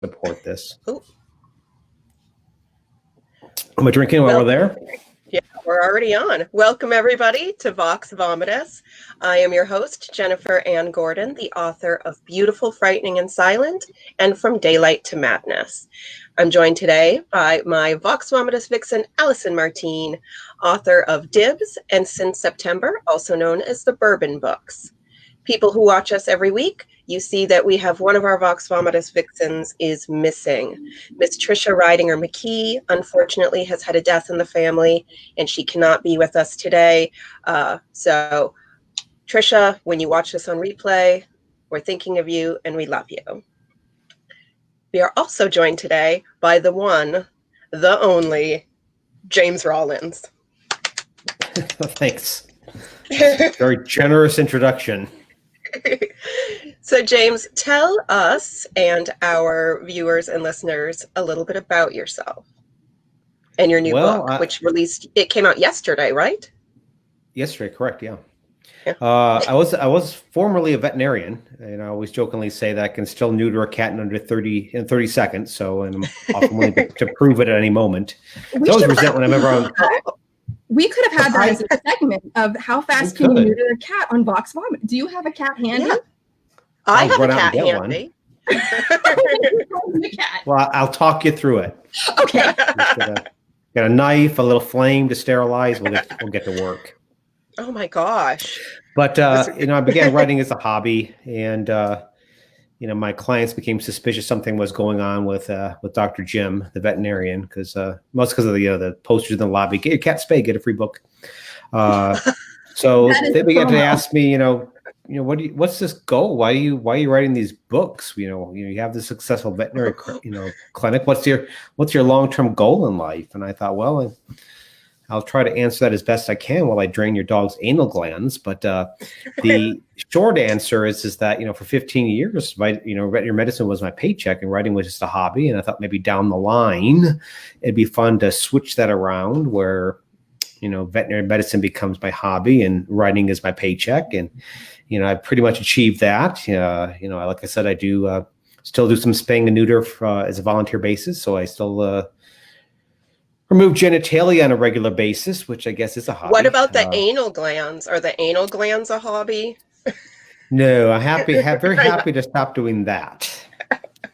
support this. Ooh. Am I drinking while we're there? Yeah, we're already on. Welcome, everybody, to Vox Vomitus. I am your host, Jennifer Ann Gordon, the author of Beautiful, Frightening, and Silent, and From Daylight to Madness. I'm joined today by my Vox Vomitus vixen, Allison Martine, author of Dibs and Since September, also known as the Bourbon Books. People who watch us every week, you see that we have one of our Vox Vomitus vixens is missing. Miss Trisha Ridinger McKee, unfortunately, has had a death in the family, and she cannot be with us today. So, Trisha, when you watch this on replay, we're thinking of you, and we love you. We are also joined today by the one, the only, James Rollins. Thanks. Very generous introduction. So, James, tell us and our viewers and listeners a little bit about yourself and your new book, which it came out yesterday, right? Yesterday, correct, yeah. I was formerly a veterinarian, and I always jokingly say that I can still neuter a cat in under 30 seconds, so and I'm often willing to prove it at any moment. I always resent when I'm ever on. We could have had that as a segment of how fast can you neuter a cat on Vox Vomit. Do you have a cat handy? Yeah. I have a cat handy. Well, I'll talk you through it. Okay. Got a knife, a little flame to sterilize. We'll get to work. Oh my gosh! But I began writing as a hobby, and my clients became suspicious something was going on with Dr. Jim, the veterinarian, because most because of the posters in the lobby. Get your cat spayed, get a free book. So they began to ask me, what's this goal? Why are you writing these books? You have this successful veterinary clinic. What's your long-term goal in life? And I thought, well, I'll try to answer that as best I can while I drain your dog's anal glands. But the short answer is that, for 15 years, veterinary medicine was my paycheck and writing was just a hobby. And I thought maybe down the line, it'd be fun to switch that around where, veterinary medicine becomes my hobby and writing is my paycheck. And, I pretty much achieved that. Like I said, I do still do some spaying and neuter as a volunteer basis. So I still remove genitalia on a regular basis, which I guess is a hobby. What about the anal glands? Are the anal glands a hobby? No, I'm very happy to stop doing that.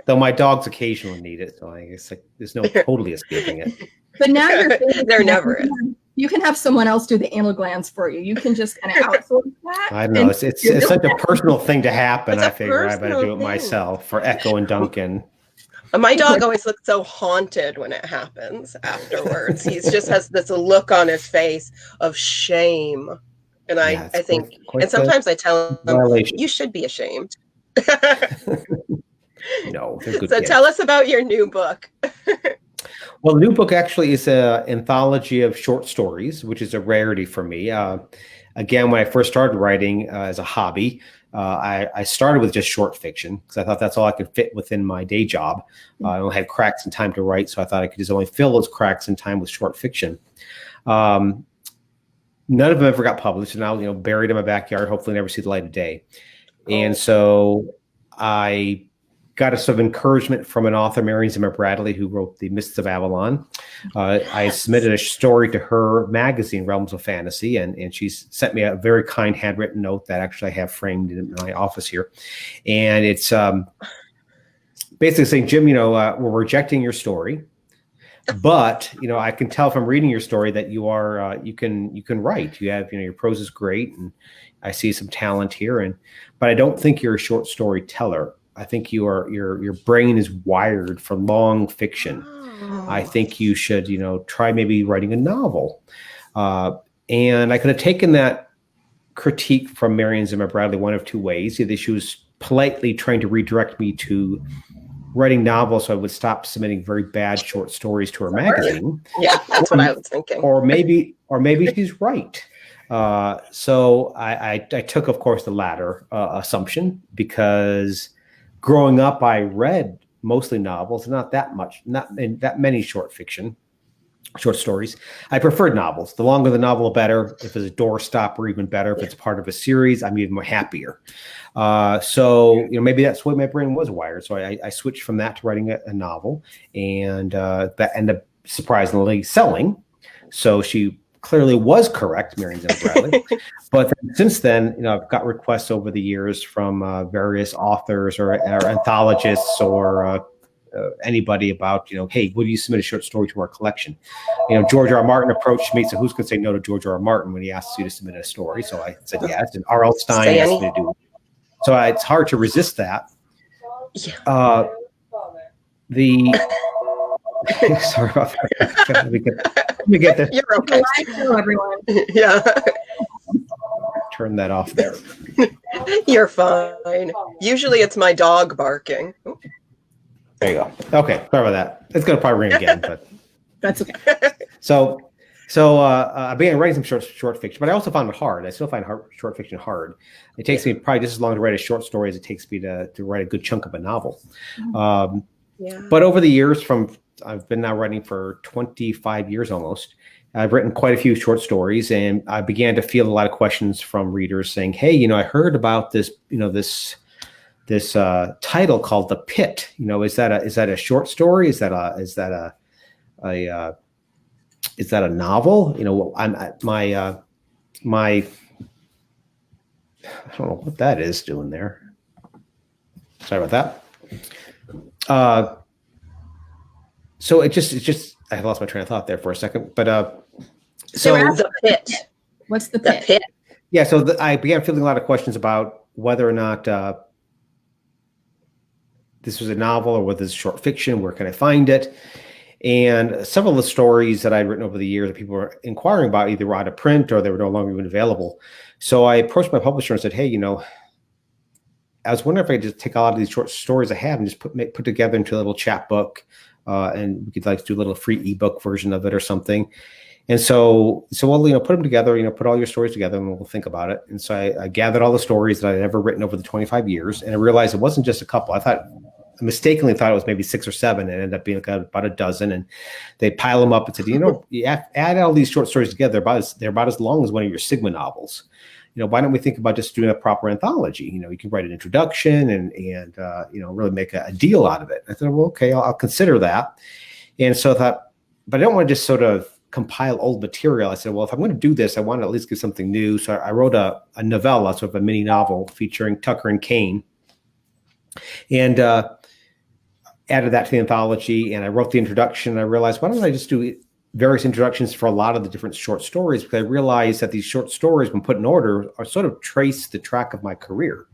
Though my dogs occasionally need it, so I guess there's no totally escaping it. But now you're there never is. You can have someone else do the anal glands for you. You can just kind of outsource that. I don't know. It's such a personal thing to happen. I figure I better do it myself for Echo and Duncan. My dog always looks so haunted when it happens afterwards. He just has this look on his face of shame. And I think, and sometimes I tell him, violation. You should be ashamed. No, they're good So kids. Tell us about your new book. Well, the new book actually is an anthology of short stories, which is a rarity for me. Again, when I first started writing as a hobby, I started with just short fiction because I thought that's all I could fit within my day job. I only had cracks in time to write, so I thought I could just only fill those cracks in time with short fiction. None of them ever got published, and now buried in my backyard, hopefully never see the light of day. And so I got a sort of encouragement from an author, Marion Zimmer Bradley, who wrote The Mists of Avalon. I submitted a story to her magazine, Realms of Fantasy, and she sent me a very kind handwritten note that actually I have framed in my office here. And it's basically saying, Jim, we're rejecting your story, but I can tell from reading your story that you are you can write. You have your prose is great, and I see some talent here, but I don't think you're a short story teller. I think your brain is wired for long fiction. Oh. I think you should, try maybe writing a novel. And I could have taken that critique from Marion Zimmer Bradley one of two ways. Either she was politely trying to redirect me to writing novels so I would stop submitting very bad short stories to her magazine. Yeah, that's what I was thinking. Or maybe she's right. So I took, of course, the latter assumption because growing up, I read mostly novels, not that many short fiction. short stories. I preferred novels. The longer the novel, the better. If it's a doorstopper, even better. If it's part of a series, I'm even more happier. So maybe that's what my brain was wired. So I switched from that to writing a novel, and that ended up surprisingly selling. So she clearly was correct, Marion Zimmer Bradley. But since then, I've got requests over the years from various authors or anthologists or anybody about, hey, would you submit a short story to our collection? George R. R. Martin approached me, so who's going to say no to George R. R. Martin when he asks you to submit a story? So I said yes, and R.L. Stein asked me to do it. So it's hard to resist that. Sorry about that. Let me get this. You're okay. Hello, everyone. Yeah. Turn that off there. You're fine. Usually it's my dog barking. There you go. Okay, sorry about that. It's going to probably ring again, but That's okay. So I began writing some short fiction, but I also found it hard. I still find short fiction hard. It takes me probably just as long to write a short story as it takes me to write a good chunk of a novel. But over the years, I've been now writing for 25 years almost. I've written quite a few short stories, and I began to field a lot of questions from readers saying, "Hey, I heard about this, this title called The Pit. Is that a short story? Is that a novel? My I don't know what that is doing there. Sorry about that. So it's just I lost my train of thought there for a second, but so The Pit. What's The Pit? The Pit. Yeah, so I began fielding a lot of questions about whether or not this was a novel or whether it's short fiction. Where can I find it? And several of the stories that I'd written over the years that people were inquiring about either were out of print or they were no longer even available. So I approached my publisher and said, "Hey, I was wondering if I could just take a lot of these short stories I have and just put together into a little chapbook, and we could do a little free ebook version of it or something." And so put them together, put all your stories together and we'll think about it. And so I gathered all the stories that I'd ever written over the 25 years, and I realized it wasn't just a couple. I mistakenly thought it was maybe 6 or 7, and it ended up being about a dozen. And they pile them up and said, you add all these short stories together. They're about as long as one of your Sigma novels. Why don't we think about just doing a proper anthology? You can write an introduction and really make a deal out of it. I thought, well, okay, I'll consider that. And so I thought, but I don't want to just sort of compile old material. I said, well, if I'm going to do this, I want to at least give something new. So I wrote a novella, sort of a mini novel featuring Tucker and Kane, and added that to the anthology. And I wrote the introduction. And I realized, why don't I just do various introductions for a lot of the different short stories? Because I realized that these short stories, when put in order, are sort of trace the track of my career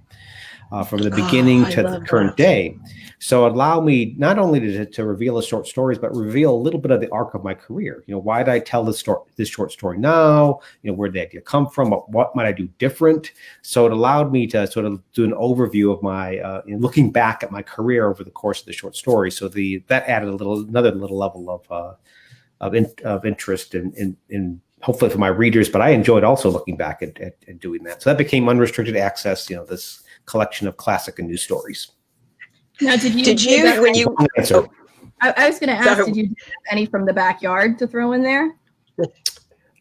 from the beginning to the current day. So it allowed me not only to reveal the short stories, but reveal a little bit of the arc of my career. Why did I tell this short story now? Where did the idea come from? What might I do different? So it allowed me to sort of do an overview of my looking back at my career over the course of the short story. So that added another little level of interest in hopefully for my readers, but I enjoyed also looking back at doing that. So that became unrestricted access, this collection of classic and new stories. Now, did you when you? I was going to ask, did you have any from the backyard to throw in there?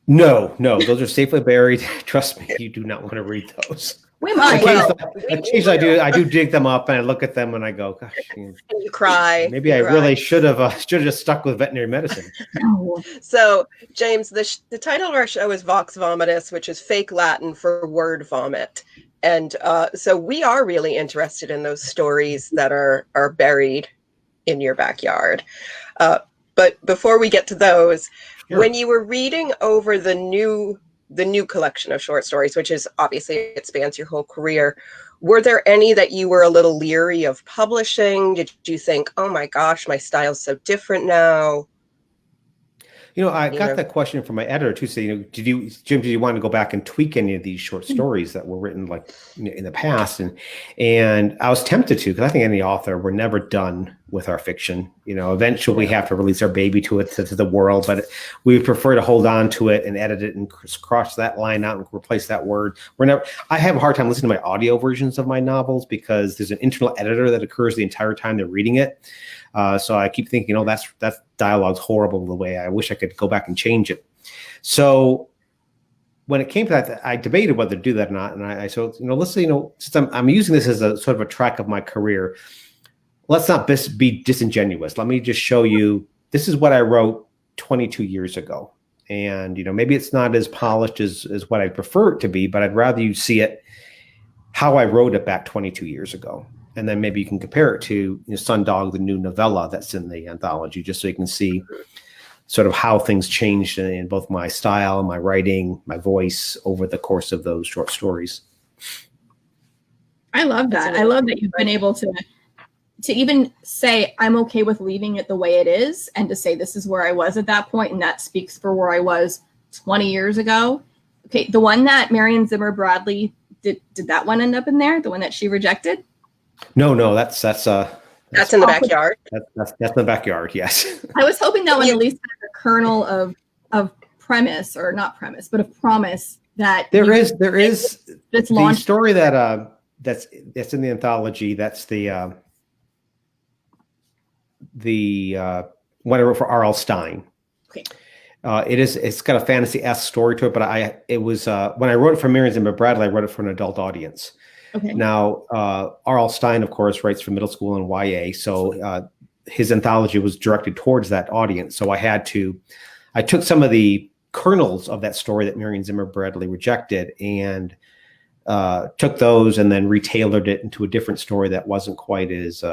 No, those are safely buried. Trust me, you do not want to read those. We might. Occasionally, I do dig them up and I look at them and I go, "Gosh." And you cry. Maybe I really should have just stuck with veterinary medicine. So, James, the title of our show is Vox Vomitus, which is fake Latin for word vomit. And so we are really interested in those stories that are buried in your backyard. But before we get to those, sure. When you were reading over the new collection of short stories, which is obviously it spans your whole career, were there any that you were a little leery of publishing? Did you think, oh my gosh, my style's so different now? I got that question from my editor too. Saying, did you want to go back and tweak any of these short stories that were written in the past? And I was tempted to, because I think any author, we're never done with our fiction. Eventually we have to release our baby to the world, but we prefer to hold on to it and edit it and cross that line out and replace that word. I have a hard time listening to my audio versions of my novels because there's an internal editor that occurs the entire time they're reading it. So I keep thinking, that dialogue's horrible the way. I wish I could go back and change it. So when it came to that, I debated whether to do that or not. And let's say, since I'm using this as a sort of a track of my career, let's not be disingenuous. Let me just show you, this is what I wrote 22 years ago. And, maybe it's not as polished as what I prefer it to be, but I'd rather you see it how I wrote it back 22 years ago. And then maybe you can compare it to Sundog, the new novella that's in the anthology, just so you can see sort of how things changed in both my style, my writing, my voice over the course of those short stories. I love that. I love that you've been able to even say, I'm okay with leaving it the way it is, and to say this is where I was at that point, and that speaks for where I was 20 years ago. Okay, the one that Marion Zimmer Bradley did that one end up in there? The one that she rejected? That's No, in the backyard. That's in the backyard. Yes. I was hoping that one at least had a kernel of premise, or not premise, but of promise that there is this the story that's in the anthology. That's the what I wrote for R.L. Stein. Okay. It's got a fantasy-esque story to it, but when I wrote it for Marion Zimmer Bradley, I wrote it for an adult audience. Okay. Now, R.L. Stein, of course, writes for middle school and YA, so his anthology was directed towards that audience. So I took some of the kernels of that story that Marion Zimmer Bradley rejected and took those and then retailored it into a different story that wasn't quite as,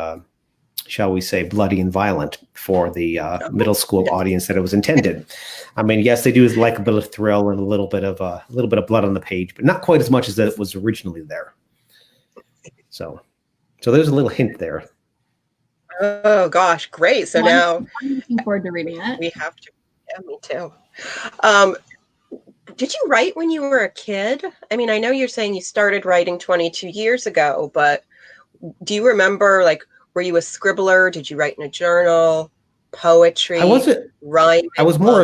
shall we say, bloody and violent for the middle school audience that it was intended. I mean, yes, they do like a bit of thrill and a little bit of blood on the page, but not quite as much as it was originally there. So there's a little hint there. Oh gosh, great! So now I'm looking forward to reading it. we have to. Yeah, me too. Did you write when you were a kid? I mean, I know you're saying you started writing 22 years ago, but do you remember, were you a scribbler? Did you write in a journal? Poetry? I wasn't. Rhyming? I was more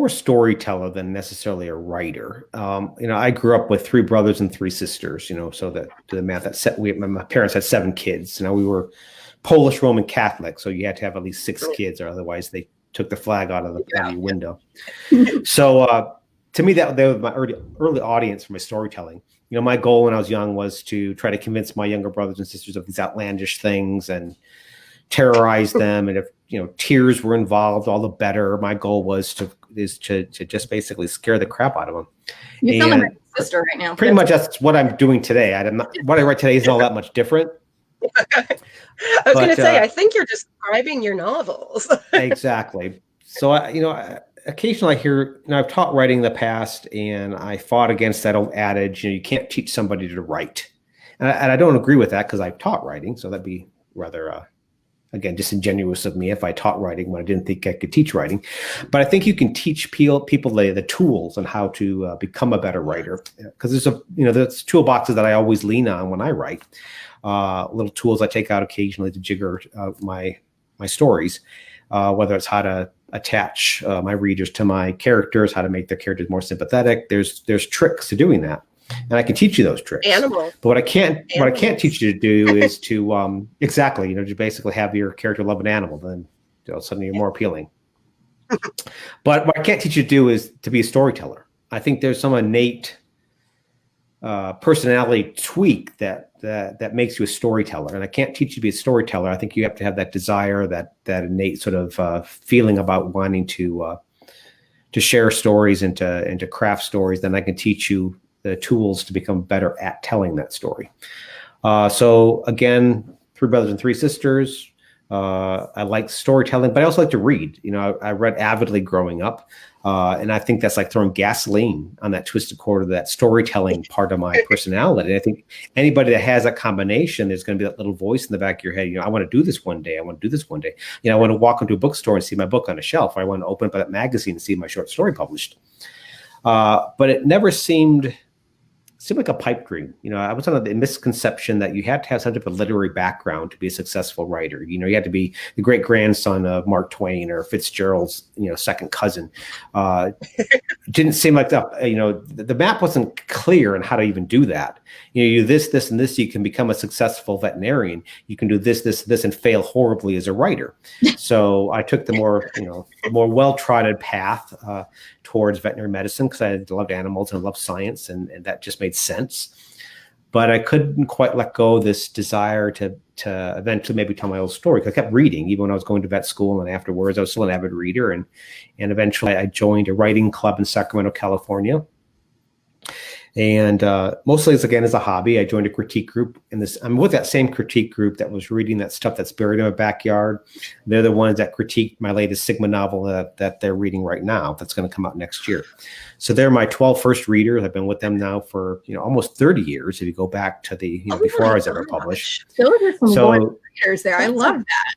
a storyteller than necessarily a writer. I grew up with 3 brothers and 3 sisters. So that do the math. My parents had 7 kids. We were Polish Roman Catholic, so you had to have at least 6 kids, or otherwise they took the flag out of the window. So to me, that was my early audience for my storytelling. My goal when I was young was to try to convince my younger brothers and sisters of these outlandish things and terrorize them. And if tears were involved, all the better. My goal was to just basically scare the crap out of them. You sound like my sister right now. Pretty much that's what I'm doing today. What I write today isn't all that much different. I was going to say, I think you're describing your novels. Exactly. So occasionally I hear, I've taught writing in the past, and I fought against that old adage, you can't teach somebody to write. And I don't agree with that, because I've taught writing. So that'd be rather, again, disingenuous of me if I taught writing when I didn't think I could teach writing. But I think you can teach people the tools on how to become a better writer. Because there's toolboxes that I always lean on when I write. Little tools I take out occasionally to jigger my stories, whether it's how to attach my readers to my characters, how to make their characters more sympathetic. There's tricks to doing that, and I can teach you those tricks. Animals. But what I can't teach you to do is to exactly, to basically have your character love an animal. Then suddenly you're more appealing. But what I can't teach you to do is to be a storyteller. I think there's some innate personality tweak that makes you a storyteller, and I can't teach you to be a storyteller. I think you have to have that desire, that innate sort of feeling about wanting to share stories and to craft stories. Then I can teach you the tools to become better at telling that story. So again, 3 brothers and 3 sisters. I like storytelling, but I also like to read. I read avidly growing up. And I think that's like throwing gasoline on that twisted cord of that storytelling part of my personality. And I think anybody that has that combination, there's going to be that little voice in the back of your head. I want to do this one day. I want to do this one day. I want to walk into a bookstore and see my book on a shelf. Or I want to open up that magazine and see my short story published. But it never seemed seemed like a pipe dream. I was under the misconception that you had to have some type of literary background to be a successful writer. You had to be the great grandson of Mark Twain or Fitzgerald's, second cousin. It didn't seem like that. The map wasn't clear on how to even do that. You do this, and this, you can become a successful veterinarian. You can do this, and fail horribly as a writer. So I took the more well-trodden path towards veterinary medicine because I loved animals and I loved science, and that just made sense. But I couldn't quite let go of this desire to eventually maybe tell my own story. 'Cause I kept reading, even when I was going to vet school and afterwards. I was still an avid reader, and eventually I joined a writing club in Sacramento, California. And mostly as a hobby. I joined a critique group I'm with that same critique group that was reading that stuff that's buried in my backyard. They're the ones that critiqued my latest Sigma novel that they're reading right now. That's going to come out next year. So they're my 12 first readers. I've been with them now for almost 30 years. If you go back to the before I was ever published. Those are some readers there. I love that.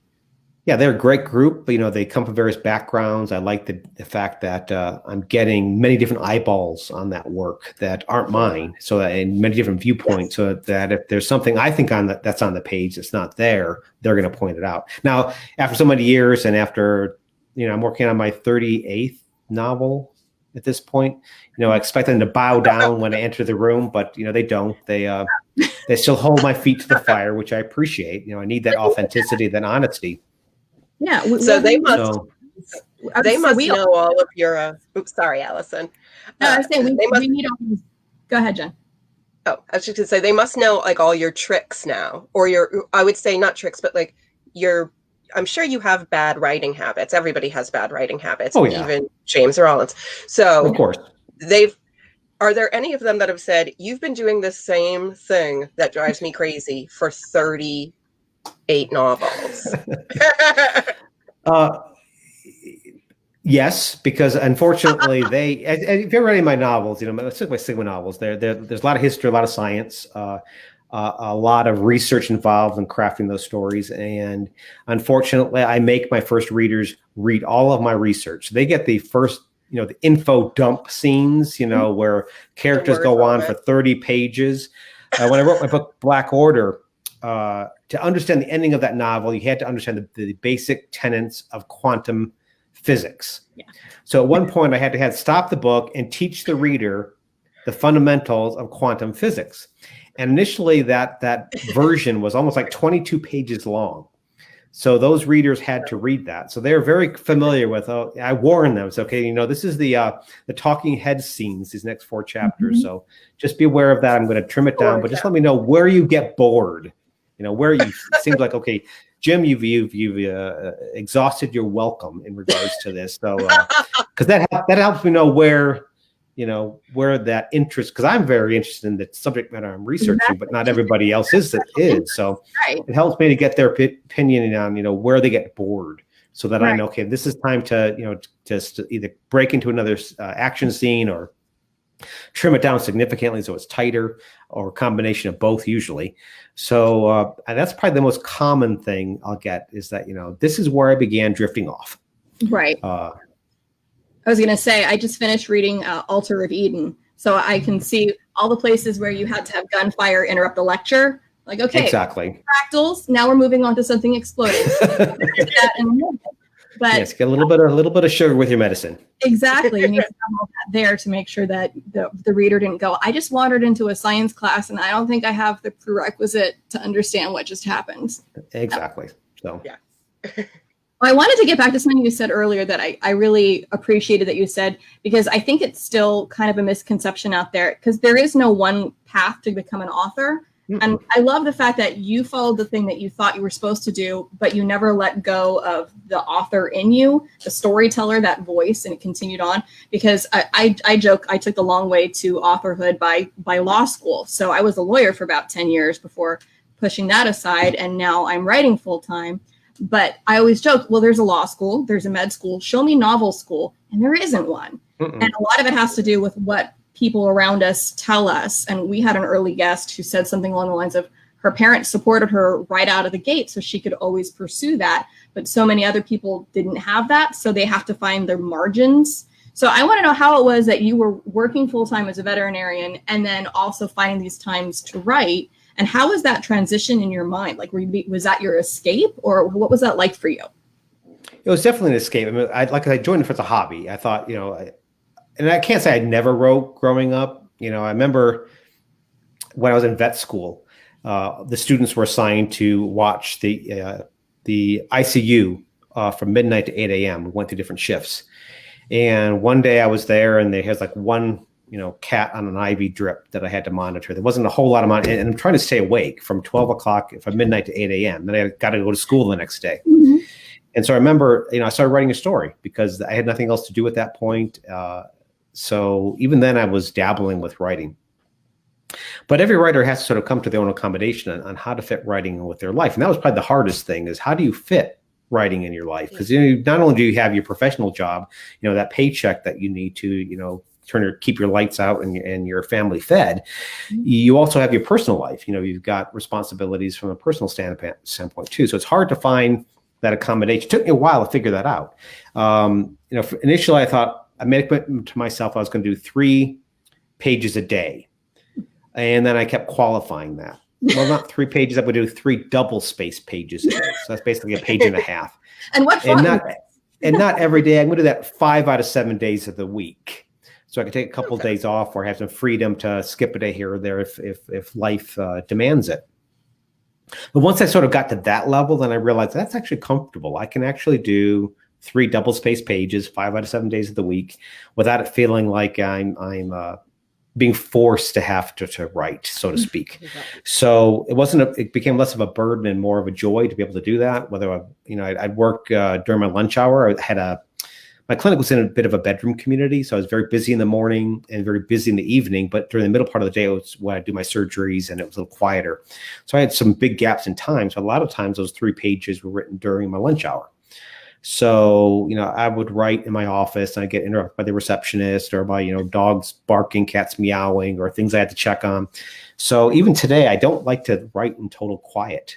Yeah, they're a great group. They come from various backgrounds. I like the fact that I'm getting many different eyeballs on that work that aren't mine. So and many different viewpoints. So that if there's something I think that's on the page that's not there, they're going to point it out. Now, after so many years, and after I'm working on my 38th novel at this point. I expect them to bow down when I enter the room, but they don't. They still hold my feet to the fire, which I appreciate. I need that authenticity, that honesty. Yeah. So they must know all of your. Oops, sorry, Allison. No, I was saying we need all these. Go ahead, Jen. Oh, I was just gonna say they must know like all your tricks now, or I would say not tricks, but like I'm sure you have bad writing habits. Everybody has bad writing habits, even James Rollins. So of course, are there any of them that have said, you've been doing the same thing that drives me crazy for 38 novels? Yes, because unfortunately if you're reading my novels, let's look at my Sigma novels. There's a lot of history, a lot of science, a lot of research involved in crafting those stories. And unfortunately, I make my first readers read all of my research. They get the first, the info dump scenes, where characters go on for 30 pages. When I wrote my book, Black Order, to understand the ending of that novel, you had to understand the basic tenets of quantum physics. Yeah. So at one point I had to stop the book and teach the reader the fundamentals of quantum physics. And initially that version was almost like 22 pages long. So those readers had to read that. So they're very familiar with, I warned them. It's okay. This is the talking head scenes, these next 4 chapters. Mm-hmm. So just be aware of that. I'm going to trim it down, but just let me know where you get bored, where you, it seems like, okay, Jim, you've exhausted your welcome in regards to this. So, cause that helps me know where that interest, because I'm very interested in the subject matter I'm researching, but not everybody else is. So It helps me to get their opinion on, where they get bored, so that I know, okay, this is time to, just to either break into another action scene or trim it down significantly so it's tighter, or a combination of both usually. So and that's probably the most common thing I'll get, is that, this is where I began drifting off. Right. I was going to say, I just finished reading Altar of Eden. So I can see all the places where you had to have gunfire interrupt the lecture. Like, okay, exactly. Fractals. Now we're moving on to something exploding. But yes, get a little bit of sugar with your medicine. Exactly. You need to have all that there to make sure that the reader didn't go, I just wandered into a science class and I don't think I have the prerequisite to understand what just happened. Exactly. So yeah. I wanted to get back to something you said earlier that I really appreciated that you said, because I think it's still kind of a misconception out there, because there is no one path to become an author. Mm-hmm. And I love the fact that you followed the thing that you thought you were supposed to do, but you never let go of the author in you, the storyteller, that voice, and it continued on. Because I joke, I took the long way to authorhood by law school. So I was a lawyer for about 10 years before pushing that aside, and now I'm writing full time. But I always joke, well, there's a law school, there's a med school, show me novel school, and there isn't one. Mm-mm. And a lot of it has to do with what people around us tell us. And we had an early guest who said something along the lines of, her parents supported her right out of the gate, so she could always pursue that. But so many other people didn't have that, so they have to find their margins So I want to know how it was that you were working full-time as a veterinarian and then also finding these times to write. And how was that transition in your mind? Like, was that your escape, or what was that like for you? It was definitely an escape. I mean, I joined it for the hobby. I thought, and I can't say I never wrote growing up. I remember when I was in vet school, the students were assigned to watch the ICU from midnight to 8 a.m. We went through different shifts. And one day I was there, and there was like one cat on an IV drip that I had to monitor. There wasn't a whole lot of monitoring, and I'm trying to stay awake from 12 o'clock from midnight to 8 a.m. Then I got to go to school the next day. Mm-hmm. And so I remember, I started writing a story because I had nothing else to do at that point. So even then I was dabbling with writing. But every writer has to sort of come to their own accommodation on how to fit writing with their life. And that was probably the hardest thing, is how do you fit writing in your life? Because not only do you have your professional job, that paycheck that you need to, keep your lights out and your family fed. You also have your personal life. You've got responsibilities from a personal standpoint too. So it's hard to find that accommodation. It took me a while to figure that out. Initially I thought, I made a commitment to myself, I was going to do 3 pages a day. And then I kept qualifying that. Well, not 3 pages, I would do 3 double space pages a day. So that's basically a page and a half. And what fun. And not every day. I'm going to do that 5 out of 7 days of the week. So I could take a couple of days off or have some freedom to skip a day here or there if life demands it. But once I sort of got to that level, then I realized that's actually comfortable. I can actually do 3 double space pages 5 out of 7 days of the week without it feeling like I'm being forced to have to write, so to speak. So it became less of a burden and more of a joy to be able to do that. Whether I'd work during my lunch hour. My clinic was in a bit of a bedroom community, so I was very busy in the morning and very busy in the evening. But during the middle part of the day, it was when I do my surgeries, and it was a little quieter. So I had some big gaps in time. So a lot of times, those 3 pages were written during my lunch hour. So I would write in my office, and I get interrupted by the receptionist or by dogs barking, cats meowing, or things I had to check on. So even today, I don't like to write in total quiet.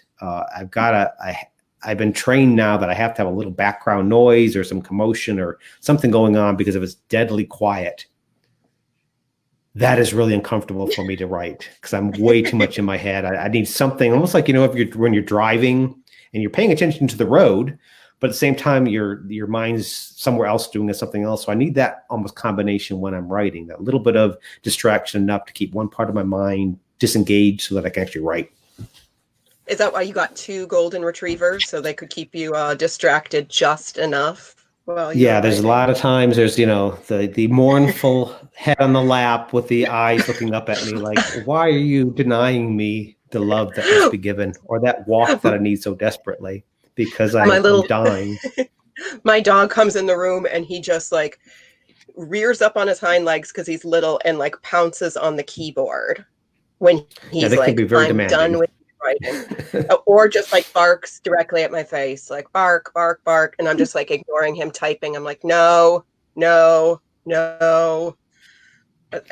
I've been trained now that I have to have a little background noise or some commotion or something going on, because if it's deadly quiet, that is really uncomfortable for me to write, because I'm way too much in my head. I need something almost like, when you're driving and you're paying attention to the road, but at the same time, your mind's somewhere else doing something else. So I need that almost combination when I'm writing, that little bit of distraction enough to keep one part of my mind disengaged so that I can actually write. Is that why you got 2 golden retrievers, so they could keep you distracted just enough? There's a lot of times there's, the mournful head on the lap with the eyes looking up at me like, why are you denying me the love that must be given, or that walk that I need so desperately because I'm dying? My dog comes in the room and he just like rears up on his hind legs because he's little and like pounces on the keyboard when he's like, I'm done with writing. Or just like barks directly at my face, like bark, bark, bark. And I'm just like ignoring him typing. I'm like, no. And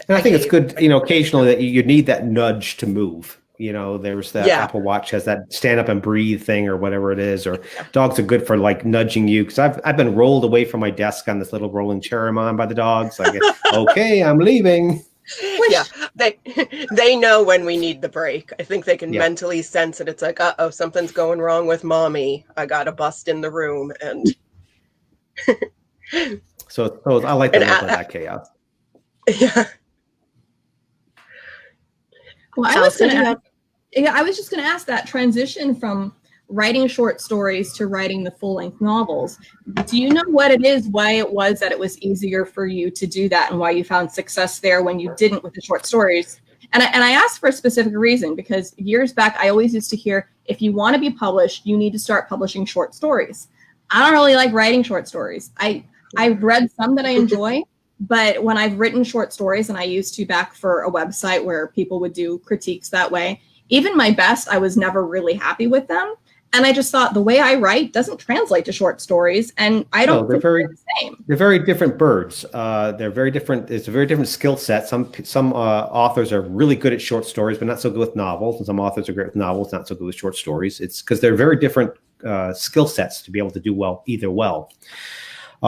I think it's good, occasionally that you need that nudge to move. There's that Apple Watch has that stand up and breathe thing or whatever it is, or dogs are good for like nudging you. Cause I've been rolled away from my desk on this little rolling chair I'm on by the dogs. Like, okay, I'm leaving. Yeah, they know when we need the break. I think they can mentally sense it. It's like, something's going wrong with mommy. I got to bust in the room. And so I like that chaos. Yeah. Well, I was just going to ask that transition from writing short stories to writing the full-length novels. Do you know what it is, why it was that it was easier for you to do that, and why you found success there when you didn't with the short stories? And I asked for a specific reason, because years back, I always used to hear, if you want to be published, you need to start publishing short stories. I don't really like writing short stories. I've read some that I enjoy, but when I've written short stories, and I used to back for a website where people would do critiques that way, even my best, I was never really happy with them. And I just thought the way I write doesn't translate to short stories, and I don't think they're the same. They're very different birds. They're very different. It's a very different skill set. Some authors are really good at short stories, but not so good with novels. And some authors are great with novels, not so good with short stories. It's because they're very different skill sets to be able to do either well.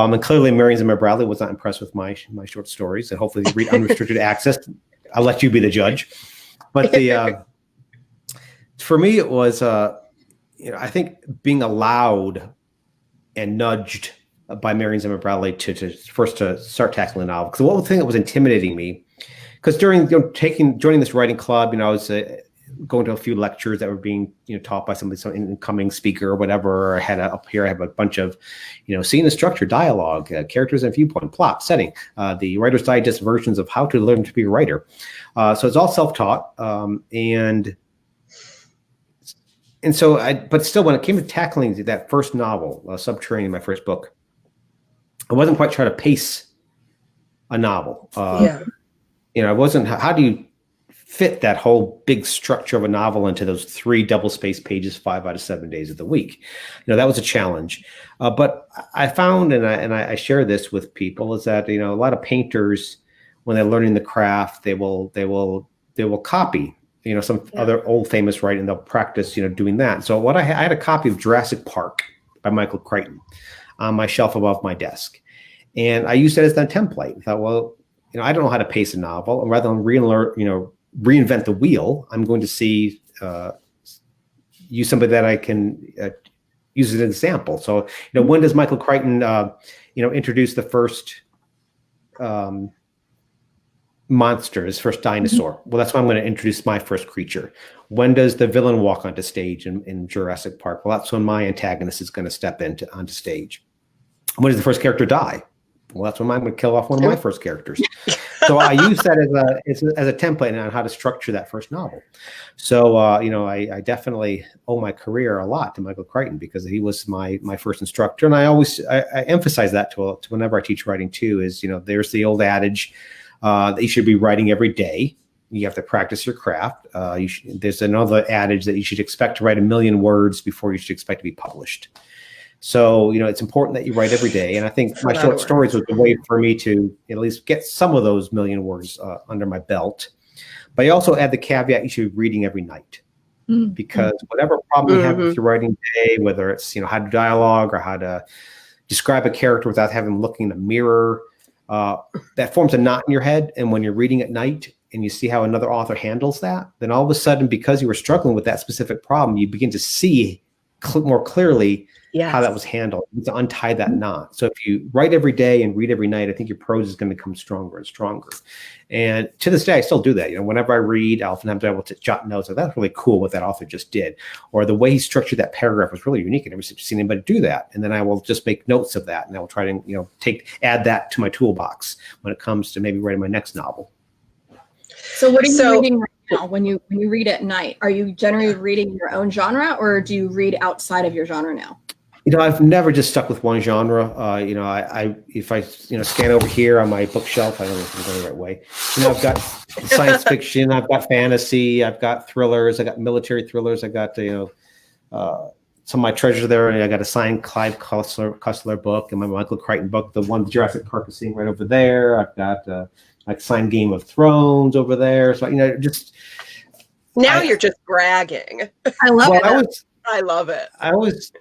And clearly, Marion Zimmer Bradley was not impressed with my short stories. And hopefully, you read Unrestricted Access. I'll let you be the judge. But for me, it was I think being allowed and nudged by Marion Zimmer Bradley to start tackling the novel. Because one thing that was intimidating me, because during joining this writing club, I was going to a few lectures that were being taught by some incoming speaker or whatever. Or I had up here, I have a bunch of scene and structure, dialogue, characters and viewpoint, plot, setting, the Writer's Digest versions of how to learn to be a writer. So it's all self-taught, and so but still, when it came to tackling that first novel, Subterranean, my first book, I wasn't quite trying to pace a novel. I wasn't. How do you fit that whole big structure of a novel into those 3 double-spaced pages 5 out of 7 days of the week? That was a challenge. But I found, and I share this with people, is that a lot of painters, when they're learning the craft, they will copy some other old famous writing. They'll practice doing that. So I had a copy of Jurassic Park by Michael Crichton on my shelf above my desk, and I used it as that template. I thought, well, I don't know how to pace a novel, and rather than reinvent the wheel, I'm going to use somebody that I can use as an example. So, when does Michael Crichton, introduce the first monster, his first dinosaur? Well, that's when I'm going to introduce my first creature. When does the villain walk onto stage in Jurassic Park? Well, that's when my antagonist is going to step onto stage. When does the first character die? Well, that's when I'm going to kill off one of my first characters. So I use that as a template on how to structure that first novel. So, I definitely owe my career a lot to Michael Crichton, because he was my first instructor. And I emphasize that to whenever I teach writing too, is, there's the old adage that you should be writing every day. You have to practice your craft. There's another adage that you should expect to write 1 million words before you should expect to be published. So, it's important that you write every day. And I think my short stories was a way for me to at least get some of those 1 million words under my belt. But I also add the caveat, you should be reading every night. Because whatever problem you have with your writing day, whether it's, how to dialogue or how to describe a character without having them looking in a mirror, that forms a knot in your head. And when you're reading at night and you see how another author handles that, then all of a sudden, because you were struggling with that specific problem, you begin to see more clearly how that was handled, to untie that knot. So if you write every day and read every night, I think your prose is going to become stronger and stronger. And to this day, I still do that. Whenever I read, I often have to be able to jot notes. Like, that's really cool what that author just did, or the way he structured that paragraph was really unique. I never seen anybody do that. And then I will just make notes of that, and I will try to add that to my toolbox when it comes to maybe writing my next novel. So what are you reading right now? When you read at night, are you generally reading your own genre, or do you read outside of your genre now? I've never just stuck with one genre. If I scan over here on my bookshelf, I don't know if I'm going the right way. I've got science fiction, I've got fantasy, I've got thrillers, I got military thrillers, I got some of my treasures there. I got a signed Clive Cussler book and my Michael Crichton book, the one Jurassic Park is seeing right over there. I've got like signed Game of Thrones over there. So you're just bragging. I love it. I love it. I always.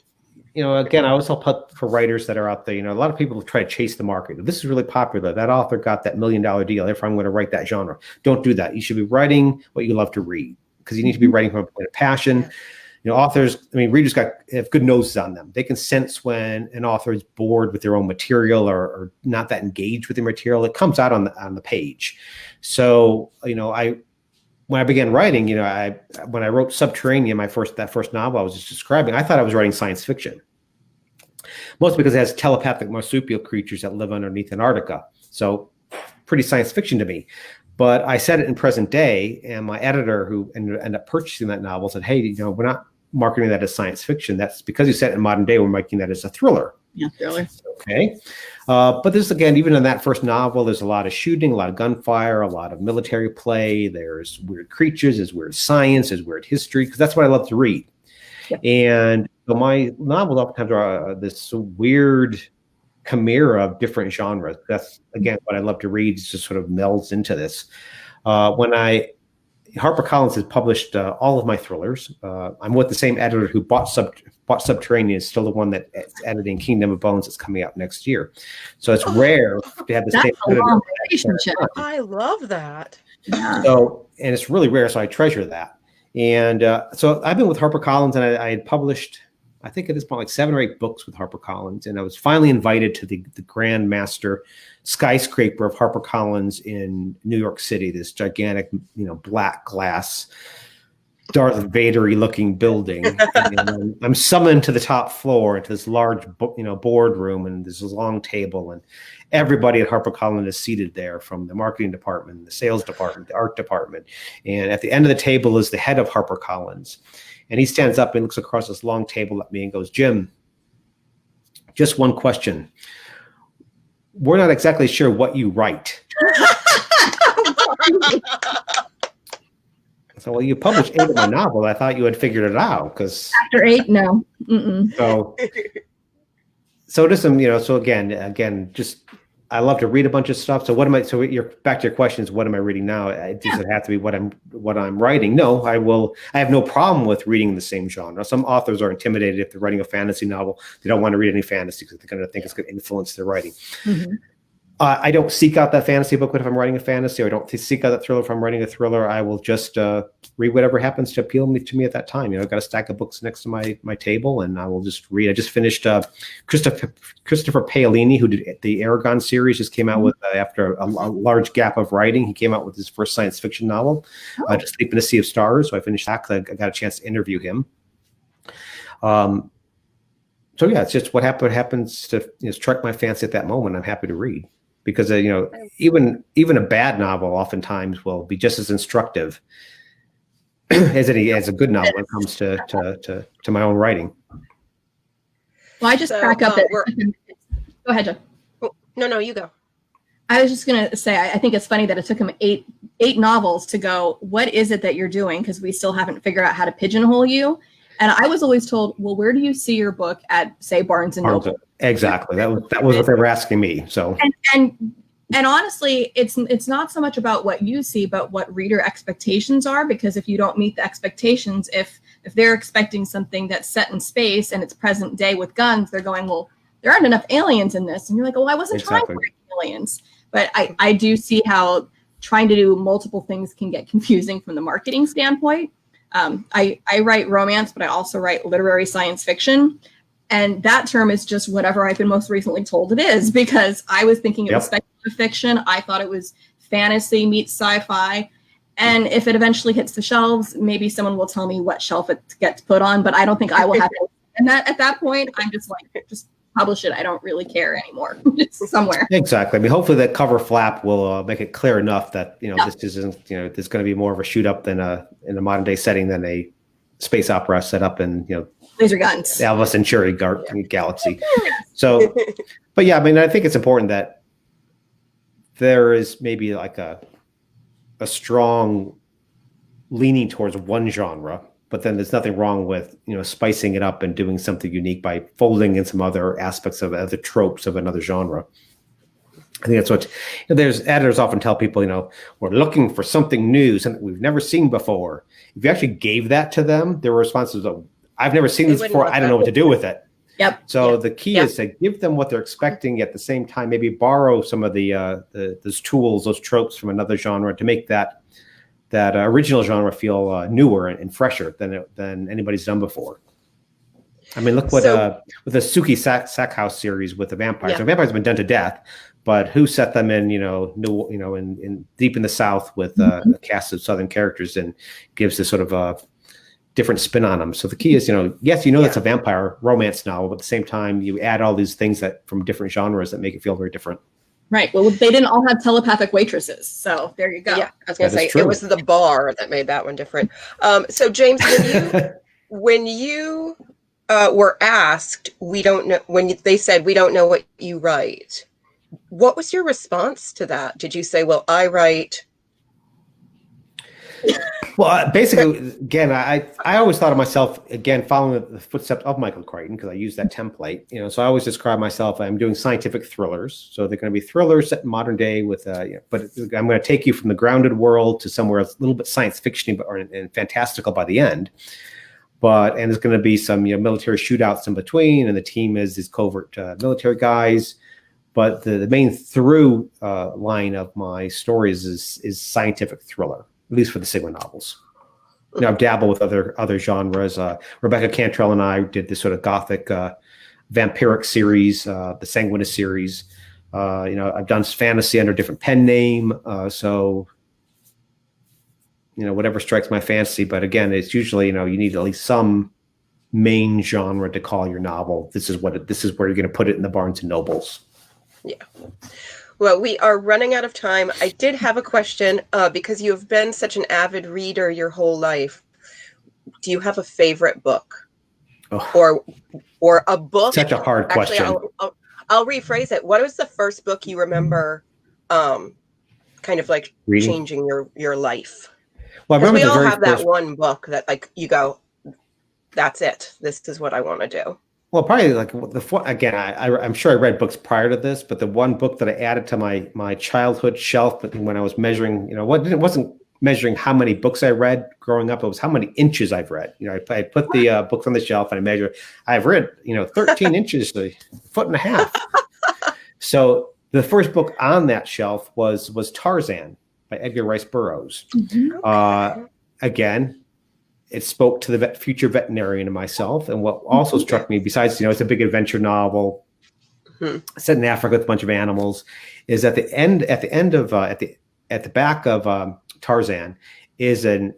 Again, I always help for writers that are out there. A lot of people try to chase the market. This is really popular. That author got that $1 million deal. Therefore, I'm going to write that genre. Don't do that. You should be writing what you love to read, because you need to be writing from a point of passion. Readers have good noses on them. They can sense when an author is bored with their own material or not that engaged with their material. It comes out on the page. So, when I began writing, when I wrote Subterranean, that first novel I was just describing, I thought I was writing science fiction. Mostly because it has telepathic marsupial creatures that live underneath Antarctica. So pretty science fiction to me. But I said it in present day, and my editor, who ended up purchasing that novel, said, hey, we're not marketing that as science fiction. That's because you said it in modern day, we're making that as a thriller. Yeah, thriller. Okay. But this, again, even in that first novel, there's a lot of shooting, a lot of gunfire, a lot of military play. There's weird creatures, there's weird science, there's weird history, because that's what I love to read. Yep. And so my novels oftentimes are this weird chimera of different genres. That's, again, what I love to read. It just sort of melds into this. When I HarperCollins has published all of my thrillers. I'm with the same editor who bought Subterranean, is still the one that's editing Kingdom of Bones that's coming out next year. So it's rare to have the same editor. Long relationship. I love that. Yeah. So, and it's really rare, so I treasure that. And so I've been with HarperCollins, and I had published, I think at this point, like 7 or 8 books with HarperCollins, and I was finally invited to the Grand Master skyscraper of HarperCollins in New York City, this gigantic, black glass, Darth Vader-y looking building. And I'm summoned to the top floor into this large, boardroom, and there's this long table, and everybody at HarperCollins is seated there, from the marketing department, the sales department, the art department. And at the end of the table is the head of HarperCollins. And he stands up and looks across this long table at me and goes, "Jim, just one question. We're not exactly sure what you write." So, well, you published 8 of my novel. I thought you had figured it out, because After 8, no. Mm-mm. So just some, so again, just I love to read a bunch of stuff. So what am I? So you're back to your question is, what am I reading now? Does it have to be what I'm writing? No, I have no problem with reading the same genre. Some authors are intimidated if they're writing a fantasy novel. They don't want to read any fantasy because they're going to think it's going to influence their writing. Mm-hmm. I don't seek out that fantasy book if I'm writing a fantasy, or I don't seek out that thriller if I'm writing a thriller. I will just read whatever happens to appeal to me at that time. I've got a stack of books next to my table, and I will just read. I just finished Christopher Paolini, who did the Aragon series, just came out with, after a large gap of writing, he came out with his first science fiction novel, To Sleep in a Sea of Stars. So I finished that because I got a chance to interview him. So yeah, it's just what happens to strike my fancy at that moment. I'm happy to read. Because even a bad novel oftentimes will be just as instructive as a good novel when it comes to my own writing. Well, I just crack up. Go ahead, Jen. Oh, no, you go. I was just going to say, I think it's funny that it took him eight novels to go, what is it that you're doing? Because we still haven't figured out how to pigeonhole you. And I was always told, well, where do you see your book at, say, Barnes and Noble? Exactly. That was what they were asking me. So and honestly, it's not so much about what you see, but what reader expectations are. Because if you don't meet the expectations, if they're expecting something that's set in space and it's present day with guns, they're going, well, there aren't enough aliens in this. And you're like, well, I wasn't trying for aliens. But I do see how trying to do multiple things can get confusing from the marketing standpoint. I write romance, but I also write literary science fiction. And that term is just whatever I've been most recently told it is, because I was thinking it was speculative fiction. I thought it was fantasy meets sci-fi. And if it eventually hits the shelves, maybe someone will tell me what shelf it gets put on, but I don't think I will have to. And that at that point, I'm just like, just publish it. I don't really care anymore. It's somewhere. Exactly. I mean, hopefully that cover flap will make it clear enough that, this isn't, there's going to be more of a shoot up than in a modern day setting than a space opera set up in, laser guns, Alpha Centauri galaxy. So, but yeah, I mean, I think it's important that there is maybe like a strong leaning towards one genre, but then there's nothing wrong with, spicing it up and doing something unique by folding in some other aspects of other tropes of another genre. I think that's what there's editors often tell people, we're looking for something new, something we've never seen before. If you actually gave that to them, their responses are, I've never seen this before. I don't know what to do with it. Yep. So the key is to give them what they're expecting, at the same time, maybe borrow some of those tools, those tropes from another genre to make that original genre feel newer and fresher than anybody's done before. I mean, look what with the Suki Sackhouse series with the vampires. Yeah. The vampires have been done to death, but who set them in, in deep in the South with a cast of Southern characters and gives this sort of a different spin on them. So the key is, yes, that's a vampire romance novel, but at the same time, you add all these things that from different genres that make it feel very different. Right. Well, they didn't all have telepathic waitresses. So there you go. Yeah, I was going to say, it was the bar that made that one different. So James, when you were asked, we don't know, when they said, we don't know what you write, what was your response to that? Did you say, well, I write? Well, basically, again, I always thought of myself, again, following the footsteps of Michael Crichton, because I use that template, so I always describe myself, I'm doing scientific thrillers. So they're going to be thrillers set in modern day with, but I'm going to take you from the grounded world to somewhere a little bit science fiction and fantastical by the end. And there's going to be some, military shootouts in between, and the team is these covert military guys. But the main through line of my stories is scientific thriller, at least for the Sigma novels. I've dabbled with other genres. Rebecca Cantrell and I did this sort of gothic vampiric series, the Sanguinus series. I've done fantasy under a different pen name. So whatever strikes my fancy. But again, it's usually, you need at least some main genre to call your novel. This is where you're going to put it in the Barnes and Nobles. Yeah. Well, we are running out of time. I did have a question because you have been such an avid reader your whole life. Do you have a favorite book? Or a book? Such a hard question. I'll rephrase it. What was the first book you remember kind of like reading? Changing your life? Well, I remember we all have that one book that like you go, that's it. This is what I want to do. Well, probably like I'm sure I read books prior to this, but the one book that I added to my childhood shelf, but when I was measuring, it wasn't measuring how many books I read growing up, it was how many inches I've read. I put the books on the shelf and I measure. I've read 13 inches, a foot and a half. So the first book on that shelf was Tarzan by Edgar Rice Burroughs. Mm-hmm. Again, it spoke to the future veterinarian and myself. And what also struck me, besides, it's a big adventure novel set in Africa with a bunch of animals, is at the back of Tarzan is an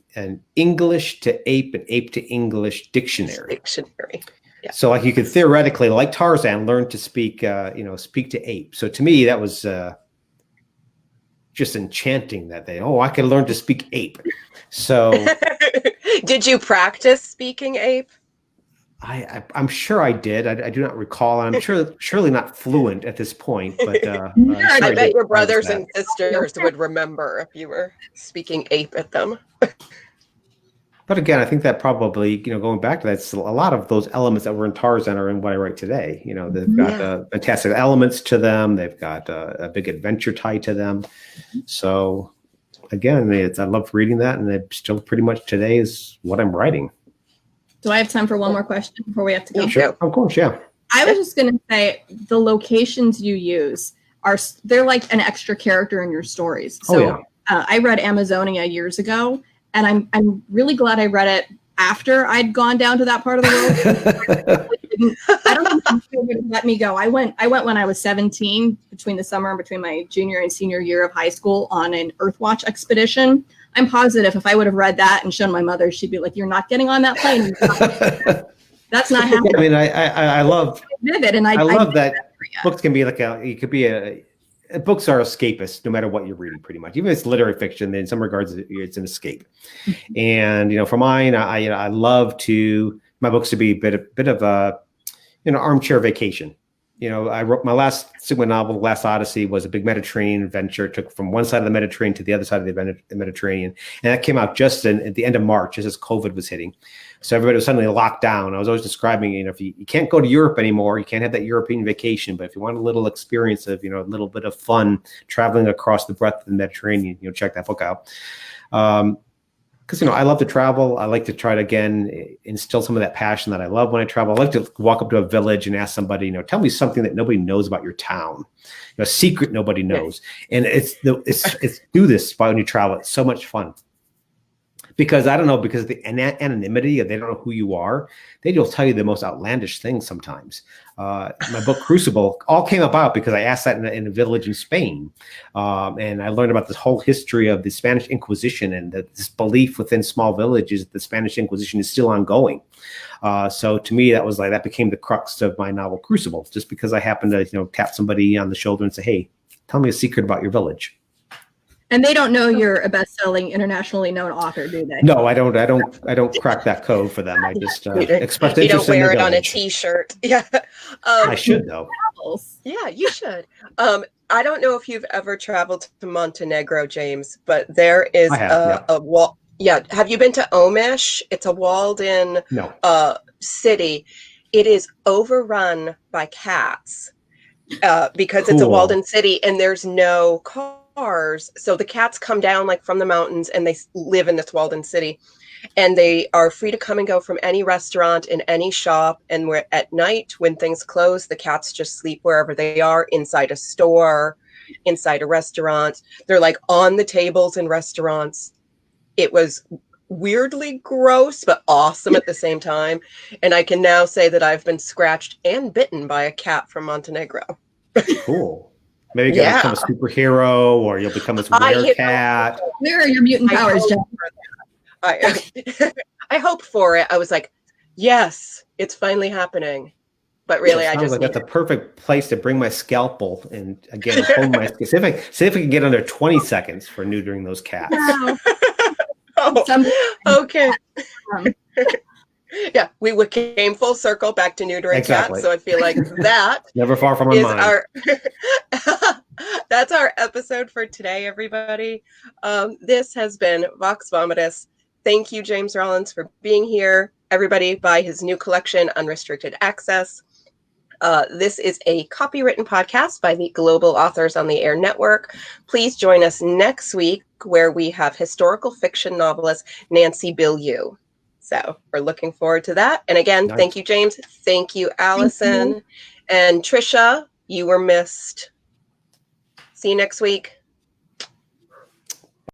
English to ape and ape to English dictionary. Yeah. So like you could theoretically, like Tarzan, learn to speak to ape. So to me, that was just enchanting that I could learn to speak ape. So did you practice speaking ape? I'm sure I did. I do not recall. I'm surely not fluent at this point, but sure I bet your brothers and sisters would remember if you were speaking ape at them. But again, I think that probably, going back to that, a lot of those elements that were in Tarzan are in what I write today. They've got fantastic elements to them. They've got a big adventure tie to them. So again, I love reading that, and it still pretty much today is what I'm writing. Do I have time for one more question before we have to go? Sure, of course, yeah. I was just going to say the locations you use they're like an extra character in your stories. So I read Amazonia years ago, and I'm really glad I read it after I'd gone down to that part of the world. I don't think they would let me go. I went when I was 17, between the summer and between my junior and senior year of high school, on an Earthwatch expedition. I'm positive if I would have read that and shown my mother, she'd be like, "You're not getting on that plane." That's not happening. I mean, I love vivid, and I love that books can be like books are escapists, no matter what you're reading, pretty much. Even if it's literary fiction, in some regards, it's an escape. And for mine, I love my books to be a bit of a armchair vacation. I wrote my last Sigma novel, The Last Odyssey, was a big Mediterranean adventure. It took from one side of the Mediterranean to the other side of the Mediterranean. And that came out just at the end of March, just as COVID was hitting. So everybody was suddenly locked down. I was always describing, if you can't go to Europe anymore, you can't have that European vacation. But if you want a little experience of, a little bit of fun traveling across the breadth of the Mediterranean, check that book out. Because, I love to travel. I like to try to, again, instill some of that passion that I love when I travel. I like to walk up to a village and ask somebody, tell me something that nobody knows about your town, a secret nobody knows. And it's do this when you travel. It's so much fun. Because I don't know, because of the anonymity, they don't know who you are. They will tell you the most outlandish things sometimes. My book Crucible all came about because I asked that in a village in Spain. And I learned about this whole history of the Spanish Inquisition and this belief within small villages that the Spanish Inquisition is still ongoing. So to me, that became the crux of my novel Crucible, just because I happened to tap somebody on the shoulder and say, "Hey, tell me a secret about your village." And they don't know you're a best-selling, internationally known author, do they? No, I don't crack that code for them. I just express interest in the village. You don't wear it on a T-shirt. Yeah, I should though. Yeah, you should. I don't know if you've ever traveled to Montenegro, James, but there is a Yeah. Have you been to Omish? It's a walled-in No. city. It is overrun by cats because it's a Cool. walled-in city and there's no cars. So the cats come down like from the mountains and they live in this walled-in city. And they are free to come and go from any restaurant in any shop. And we're at night when things close, the cats just sleep wherever they are, inside a store, inside a restaurant. They're like on the tables in restaurants. It was weirdly gross, but awesome at the same time. And I can now say that I've been scratched and bitten by a cat from Montenegro. Cool. Maybe you're going to become a superhero, or you'll become this werecat. Where are your mutant powers, Jen? I hope for it. I was like, yes, it's finally happening. But really, I just that's a perfect place to bring my scalpel and again hold my. See if we can get under 20 seconds for neutering those cats. Okay. Yeah, we came full circle back to neutering cats. So I feel like that never far from our mind. That's our episode for today, everybody. This has been Vox Vomitus. Thank you, James Rollins, for being here. Everybody, buy his new collection, Unrestricted Access. This is a copywritten podcast by the Global Authors on the Air Network. Please join us next week where we have historical fiction novelist Nancy Bilyeu. So we're looking forward to that. And again, Thank you, James. Thank you, Allison. Thank you. And Trisha, you were missed. See you next week.